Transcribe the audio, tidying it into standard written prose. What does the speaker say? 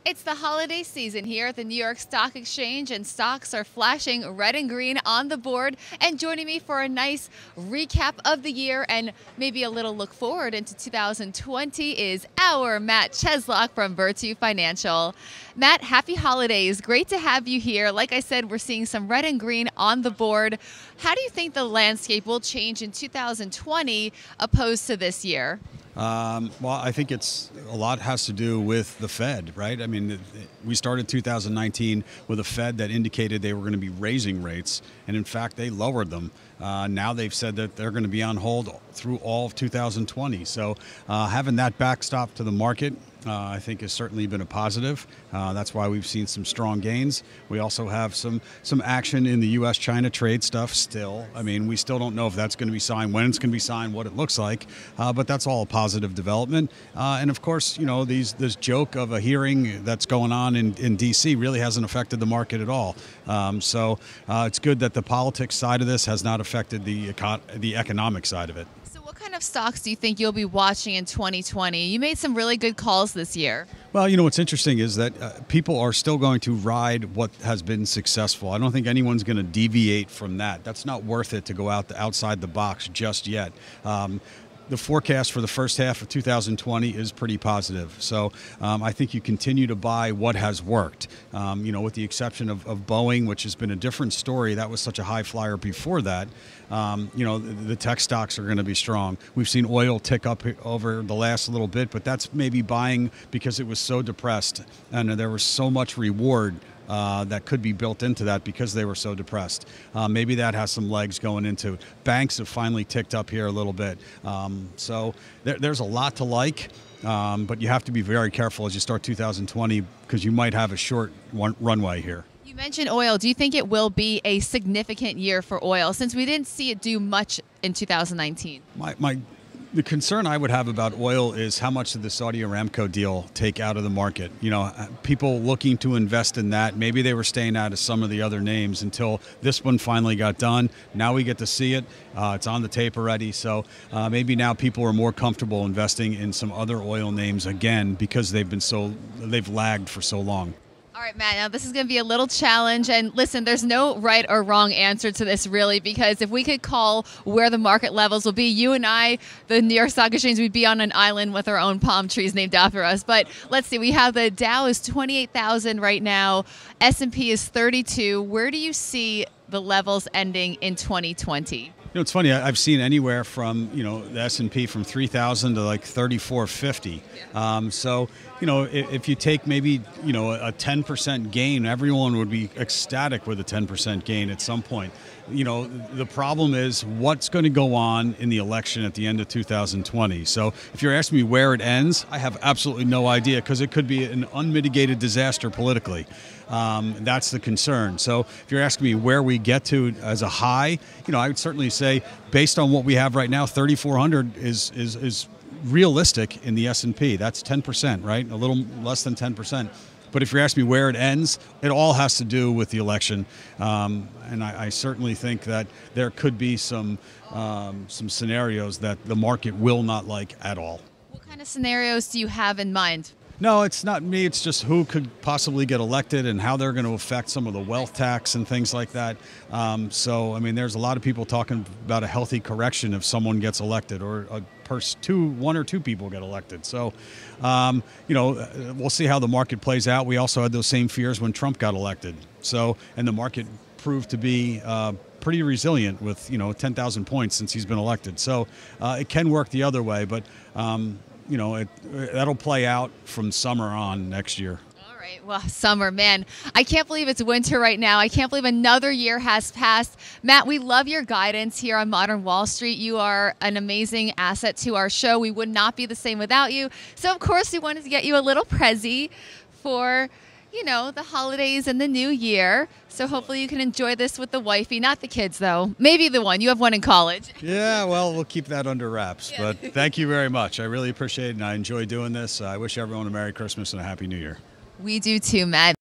It's the holiday season here at the New York Stock Exchange, and stocks are flashing red and green on the board. And joining me for a nice recap of the year and maybe a little look forward into 2020 is our Matt Cheslock from Virtu Financial. Matt, happy holidays. Great to have you here. Like I said, we're seeing some red and green on the board. How do you think the landscape will change in 2020 opposed to this year? Well, I think a lot has to do with the Fed, right? I mean, we started 2019 with a Fed that indicated they were going to be raising rates, and in fact, they lowered them. Now they've said that they're going to be on hold through all of 2020. So having that backstop to the market, I think has certainly been a positive. That's why we've seen some strong gains. We also have some action in the U.S.-China trade stuff still. I mean, we still don't know if that's going to be signed, when it's going to be signed, what it looks like, but that's all a positive development. And of course, you know, this joke of a hearing that's going on in D.C. really hasn't affected the market at all. So it's good that the politics side of this has not affected the economic side of it. What kind of stocks do you think you'll be watching in 2020? You made some really good calls this year. Well, you know, what's interesting is that people are still going to ride what has been successful. I don't think anyone's going to deviate from that. That's not worth it to go outside the box just yet. The forecast for the first half of 2020 is pretty positive. So I think you continue to buy what has worked, you know, with the exception of Boeing, which has been a different story. That was such a high flyer before that. You know, the tech stocks are going to be strong. We've seen oil tick up over the last little bit, but that's maybe buying because it was so depressed and there was so much reward that could be built into that because they were so depressed. Maybe that has some legs going into it. Banks have finally ticked up here a little bit. So there's a lot to like, but you have to be very careful as you start 2020 because you might have a short runway here. You mentioned oil. Do you think it will be a significant year for oil since we didn't see it do much in 2019? The concern I would have about oil is how much did the Saudi Aramco deal take out of the market? You know, people looking to invest in that, maybe they were staying out of some of the other names until this one finally got done. Now we get to see it. It's on the tape already. So maybe now people are more comfortable investing in some other oil names again because they've lagged for so long. All right, Matt, now this is going to be a little challenge. And listen, there's no right or wrong answer to this, really, because if we could call where the market levels will be, you and I, the New York Stock Exchange, we'd be on an island with our own palm trees named after us. But let's see, we have the Dow is 28,000 right now. S&P is 32. Where do you see the levels ending in 2020? You know, it's funny. I've seen anywhere from, you know, the S&P from 3,000 to like 3,450. So, you know, if you take maybe, you know, a 10% gain, everyone would be ecstatic with a 10% gain at some point. You know, the problem is what's going to go on in the election at the end of 2020. So if you're asking me where it ends, I have absolutely no idea because it could be an unmitigated disaster politically. That's the concern. So if you're asking me where we get to as a high, you know, I would certainly say based on what we have right now, 3,400 is realistic in the S&P. That's 10%, right? A little less than 10%. But if you're asking me where it ends, it all has to do with the election. And I certainly think that there could be some scenarios that the market will not like at all. What kind of scenarios do you have in mind? No, it's not me. It's just who could possibly get elected and how they're going to affect some of the wealth tax and things like that. So, I mean, there's a lot of people talking about a healthy correction if someone gets elected or one or two people get elected. So, you know, we'll see how the market plays out. We also had those same fears when Trump got elected. So, and the market proved to be pretty resilient with, you know, 10,000 points since he's been elected. So it can work the other way, but you know, that'll play out from summer on next year. All right. Well, summer, man. I can't believe it's winter right now. I can't believe another year has passed. Matt, we love your guidance here on Modern Wall Street. You are an amazing asset to our show. We would not be the same without you. So, of course, we wanted to get you a little prezi for, you know, the holidays and the new year. So hopefully you can enjoy this with the wifey, not the kids though. Maybe the one. You have one in college. Yeah, well, we'll keep that under wraps. Yeah. But thank you very much. I really appreciate it and I enjoy doing this. I wish everyone a Merry Christmas and a Happy New Year. We do too, Matt.